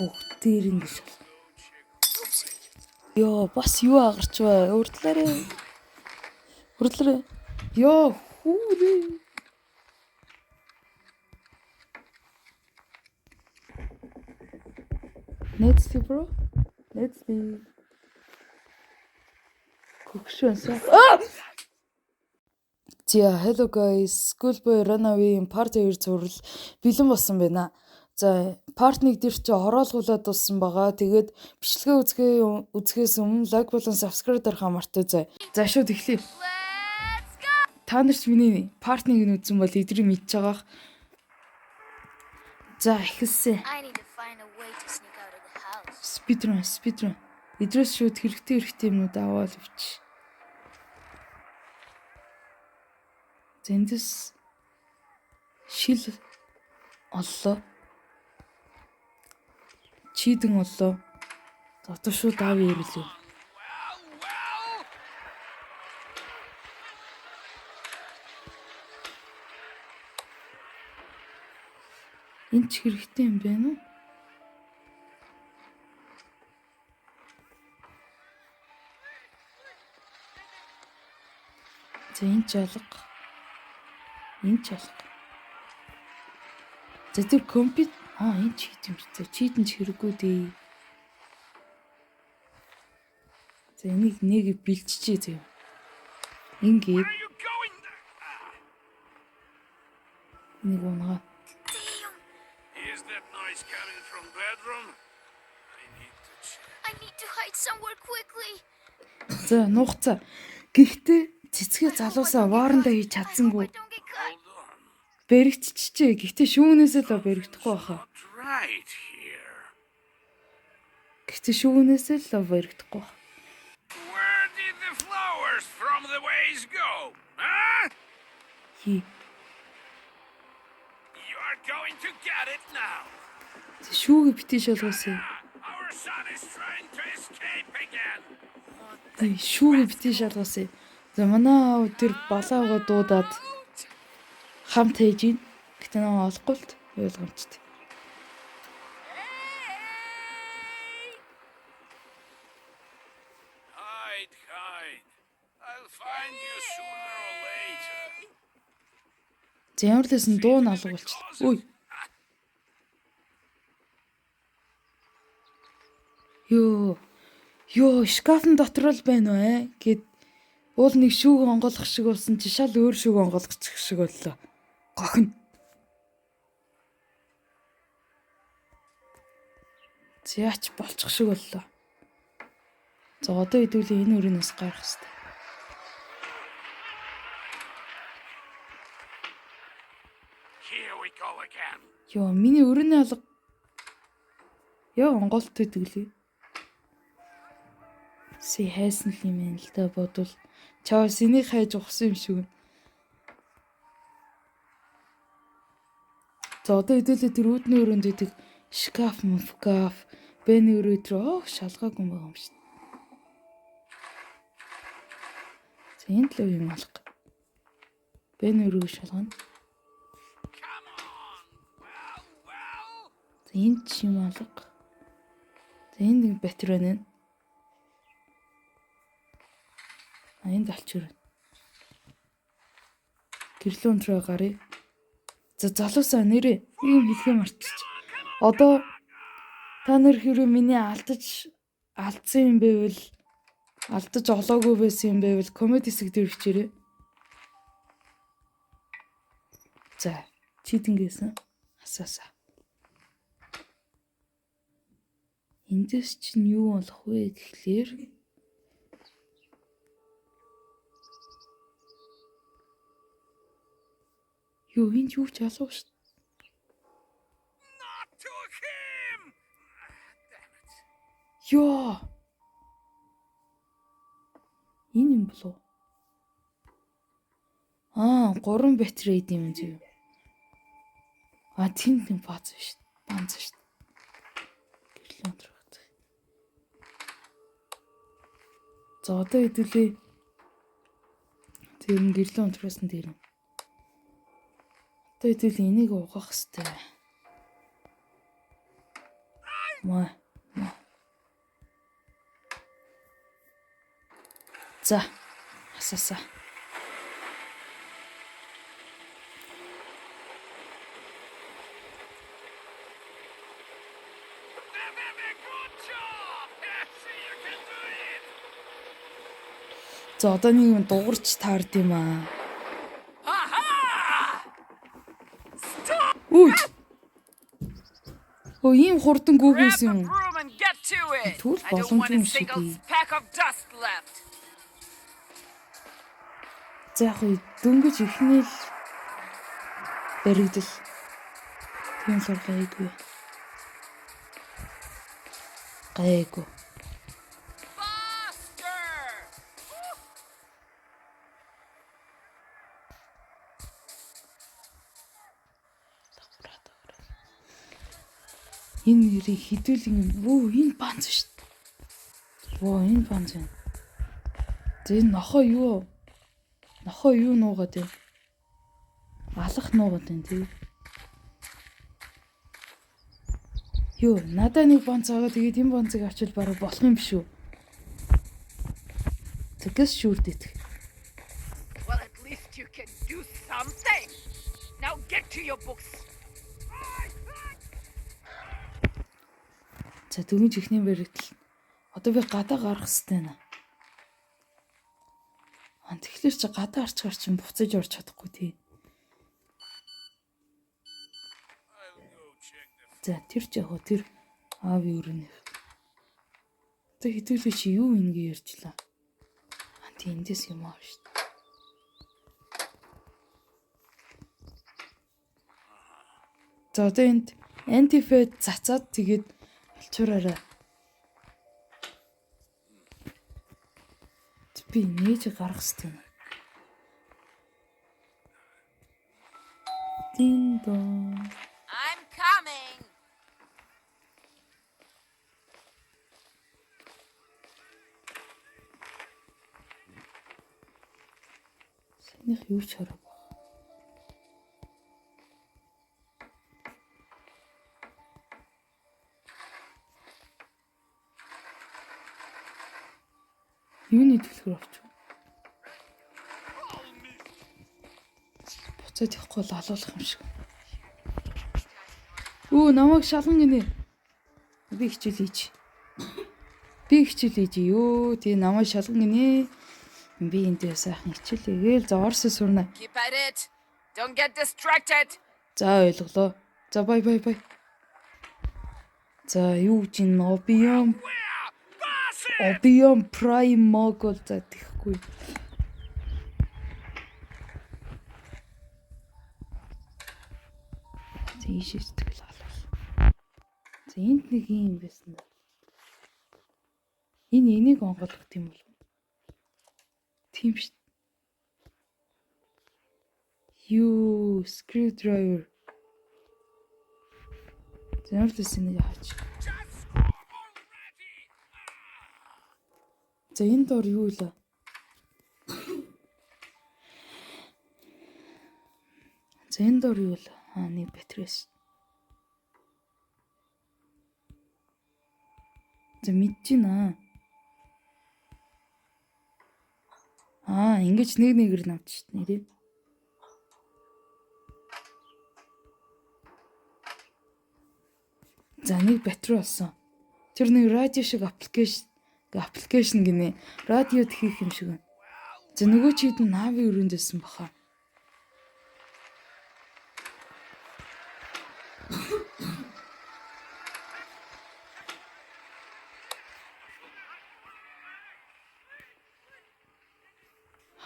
бүгдээр ингэж бол. Йоо, бас юу агарч бай. Урдлаарэ. Йоо, хүүрээ. Let's see, bro. Let's see. Көгшөнсө. Hello guys. Schoolboy Runaway-ийн part 2 зурвал бэлэн болсон байна. За, part 1 дээр чи хороолгуулаад дуссан байгаа. Тэгээд бичлэгээ үзэхээс өмнө лайк болон subscribe дарах мартаа зай. За шууд эхлэе. Та нар ч миний part 1-ийг үзсэн бол эдрийг мэдж байгаах. За, эхэлсэн. Speedrun. Идрээс шууд хэрэгтэй юмнууд аваад өвч. Зэндээс шил оллоо. Чийдэн оллоо. Дотор шууд аав ирлээ. Энд ч хэрэгтэй юм байна уу? За энэ ч алга. За тэр компьютер энэ чийд юм чи. Чийдэн ч хэрэггүй дээ. За энийг нэг бэлччихээ зөө. Ингээд нэг унгаа. Is that noise coming from bedroom? I need to hide somewhere quickly. За нуугцаа. Гэхдээ цэцгээ залуусаа воорондоо хийж чадсангүй. Бэрэгтчихжээ. Гэхдээ шүүнээсээ л бэрэгдэхгүй баха. Гэхдээ шүүнээсээ л бэрэгдэхгүй баха. Where did the flowers from the vase go? Huh? You are going to get it now. Шүүгээ битгий шалгуулсан. Our son is trying to escape again. Шүүгээ битгий шалгуулсан. За манай аав тэр балаагаа дуудаад хамт хийж ийн. Гэтэ нөө олохгүй л ойлгомжтой. Hide. I'll find you sooner or later. Зэмэрлээс нь дуу нь алга болчихлоо. Үй. Йоо, шкафн дотор л байна уу гэд уул нэг шүүг онгойлгох шиг болсон чи шал өөр шүүг онгойлгочих шиг боллоо. Гохно. Зяач болчих шиг боллоо. За одоо хэдүүлээ энэ өрөөнөөс гарах хэрэгтэй. Here we go again. Йоо, миний өрөөний алга. Яа онголтой тэглээ. Хайсан л юм байна л да бодвол чаа синий хайж ухсан юм шиг. За одоо хэдүүлээ тэр үүдний өрөөнд идэг шкаф, бэний өрөө дээр шалгаагүй байгаа юм шиг. За энд л юм алга. Бэний өрөөг шалгана. За энд ч юм алга. За энд нэг батарей байна. Энд алчир. Гэрлөө өнтрөө гарыг. За залуусаа нэрээ ийм хэлхээ мартчих. Одоо та нар хэрвээ миний алдсан юм байвал алдаж олоогүй байсан юм байвал коммент хэсэг дээр бичээрэй. За чийдэнгээсэн асаасаа. Эндээс чинь юу болох вэ гэхлээр Юу энд юу ч алуу шүү. Not to him. Damn it. Йоо. Энэ юм болов. 3 батарей идэм юм зөө. Тэнд нэг бааз шүү. Банз шүү. Гэрлэн трахт. За одоо хэдүүлээ. Тэр нь гэрлэн унтруулсан дээр. Одоо хэдүүлээ энийг угаах хэрэгтэй. Маа. За. Асаасаа. Good job! See, you can do it! За одоо нэг юм дуурч таард юм аа. Aha! Үй. Оо ийм хурдан Grab гүйхээс the юм. broom and get to it! Түр I don't want a боломжгүй юм шиг single ээ. speck of dust left. За яг хөө дөнгөж ихний л баригдал. Тийм л гайгүй. Гайгүй. Faster! Энэ нэрийг хідүүлэн вөө энэ банз шүү дээ. Воо энэ банз юм. За энэ нохоо юу? Нохоо юу нуугаад байна? Алах нуугаад байна тий. Юу, надаа нэг банз аваад тэгээд энэ банзыг авчил бараг болох юм биш үү? Тэгээс шүүрдэх. Well, at least you can do something. Now get to your books. За дөнгөж ихний баригдал. Одоо би гадаа гарах хэрэгтэй нэ. Тэгэхээр чи гадаа арчгаар чинь буцаж орж чадахгүй тий. За тэр ч яг тэр аав өрнөх. Одоо хэдүүлээ чи юу ингэ ярьчлаа. Анти эндээс юм аа шүү дээ. За одоо энд антифед цацаад тэгээд алчуураараа. Би нээж гарах хэрэгтэй. Дин дон. I'm coming. Сэнийх юу ч хараагүй. Юуны төлхөр авч. Буцаад явахгүй бол алуулах юм шиг. Намайг шалган гинэ. Би хичээлээч. Ёо, тий намайг шалган гинэ. Би энтэй сайхан хичээлээгээл за орс сурна. Keep at it. Don't get distracted. За ойлголоо. За бай. За юу гэж нобиом Обион прайм могол за тэхгүй. Тийш сэтгэл халуул. За энд нэг юм байсан. Энийг онгойлгох юм бол. Тийм шүү. Юу screwdriver. Зэмлэс энийг хаач. За энэ дор юу вэ? За энэ дор юу вэ? Нэг батарейс. За мэдэж байна. Ингэж нэгээр нь авч шít нэрээ. За нэг батарей болсон. Тэр нэг радио шиг аппликейшн гинэ. Радиод хийх юм шиг байна. За нөгөө чид нь нави өрөөндөөсөн баха.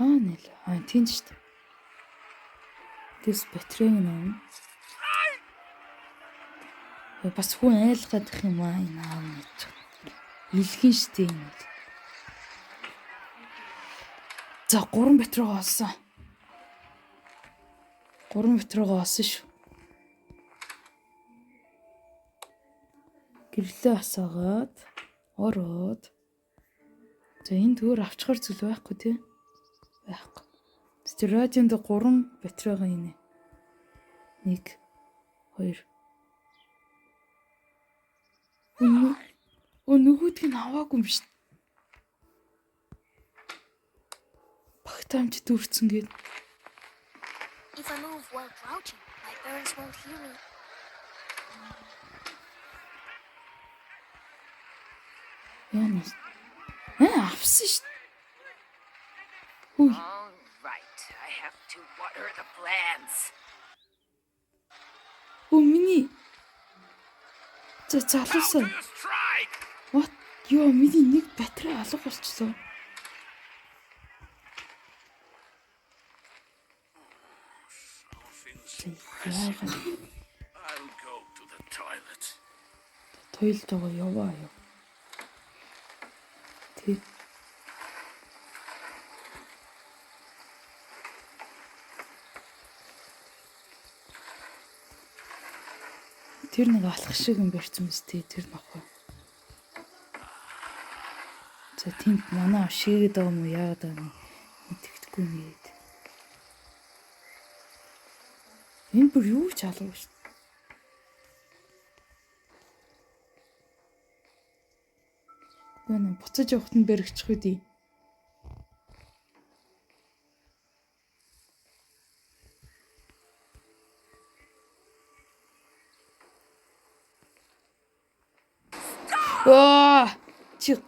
Нэл. Тийм шүү дээ. Тэс батарейг нөө. Бас хүн айлгаад их юм аа энэ аав гэж. Илхэн штэ юм. За 3 батарейгаа олсон. 3 батарейгаа олсон шүү. Гэрлээ асаагаад ороод. За энэ төр авчихар зүйл байхгүй тий. Байхгүй. Тэр радионд 3 батарейгаа инэ. 1 2 Нөгөөдг нь аваагүй юм биш. Багтаамж дүүрсэн гээд. If I move while crouching, my parents won't hear me. Яанаас. Авсан шүү. Хүй. All right, I have to water the plants. Миний. Out Залуусаа. to the strike! What? Йоо, миний нэг батарей алга болчихлоо. Nothing's I'll go to the toilet. Тойлтойгоо яваа. Тэг. Тэр нэг алах шиг юм барьсан мэт тэр нохоо. За тэнд манай шигээд байгаа юм уу яагаад байгаа юм мэддэхгүй юм гээд. Энэ бүр юу ч алга шүү. Гэнэ буцаж явахт нь бэрэгчих үдий. Чи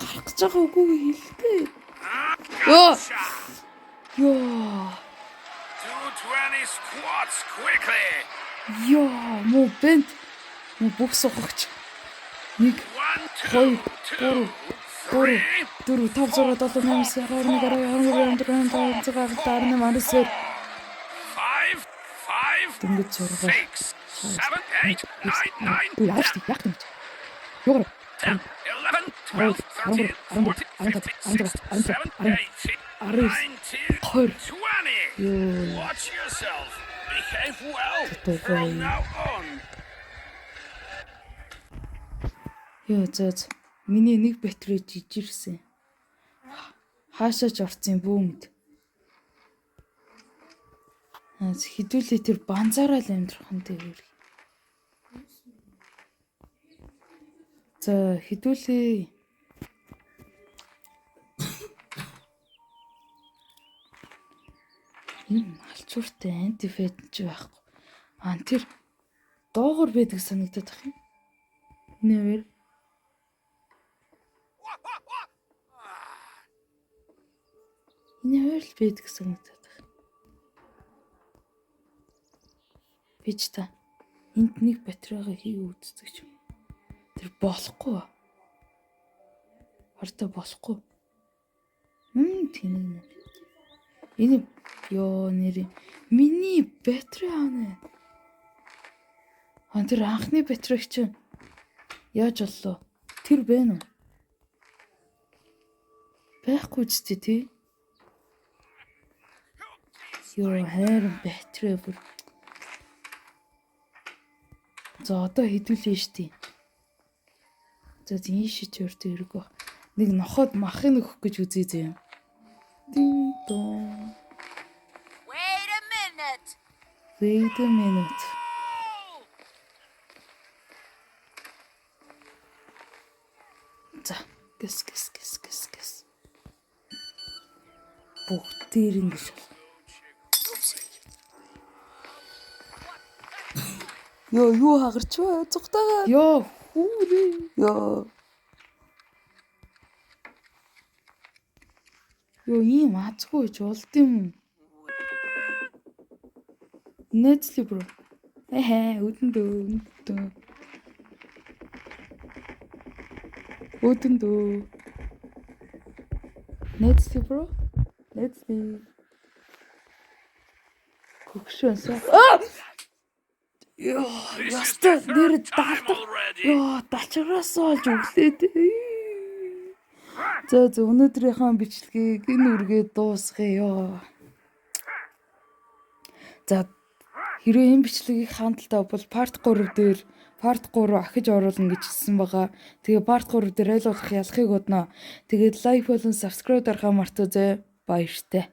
гарах гэж байгаа үгүй хэлдэ. Gotcha! Ёо. 220 squats quickly! Ёо, муу бент. Муу бүх сухагч. 1 1, 2 3 4 5 6 7 8 9 10 11 12 13 14 15 16 17 18 19 Дөнгөж 5, 6 6, 7, 8, 9, 10, Яах вэ? Ёо. 10, 11, 12, 13, 14, 15, 16, 17, 18, 19, 20. Watch yourself. Behave well from now on. Ёо зөөж. Миний нэг батарей жижигсэн. Хаашаач орцсон бүүмд. Хідүүлээ тэр банзаараа л амьдрах нь тэр. За хідүүлээ. Алчууртай антифэд ч байхгүй. Тэр доогор байдаг санагдаад байна. Нэр Нэр л байдаг санагдаад байна. Бич та энд нэг батарейгаа хий үүддэг юм. Тэр болохгүй. Хартаа болохгүй. Тэнэг. Энэ ёо нэр миний батарей аана. Тэр анхны батарей чинь яаж боллоо? Тэр байна уу? Байхгүй ч тий. Ёо хайр батарей бүр. За одоо хэдүүлээ штий. За энэ шиж өртөө эргөө. Нэг нохоод махын өгөх гэж үзье зэ. Дин дон. Wait a minute. Wait a minute. За, гэс. Бүгдээр ингэж бол. Ёо, юу хагарч вэ? Цугтаага. Ёо, хүүрээ. Ёо, ийм азгүй ч болд юм. Нэцли бро. Өдөндөө. Нэцли бро. Нэцли. Кукшонса. Ёо, яста нэр даалдаг. Ёо, дачраас олж өглээд. За өнөөдрийнхөө бичлэгийг энэ үргээд дуусгая. За хэрвээ энэ бичлэгийг хандлтаа бол part 3 дээр part 3 ахиж оруулна гэж хэлсэн байгаа. Тэгээ part 3 дээр аль болох ялахыг бодноо. Тэгээд лайк болон subscribe дарахаа мартаа зэ. Баяртай.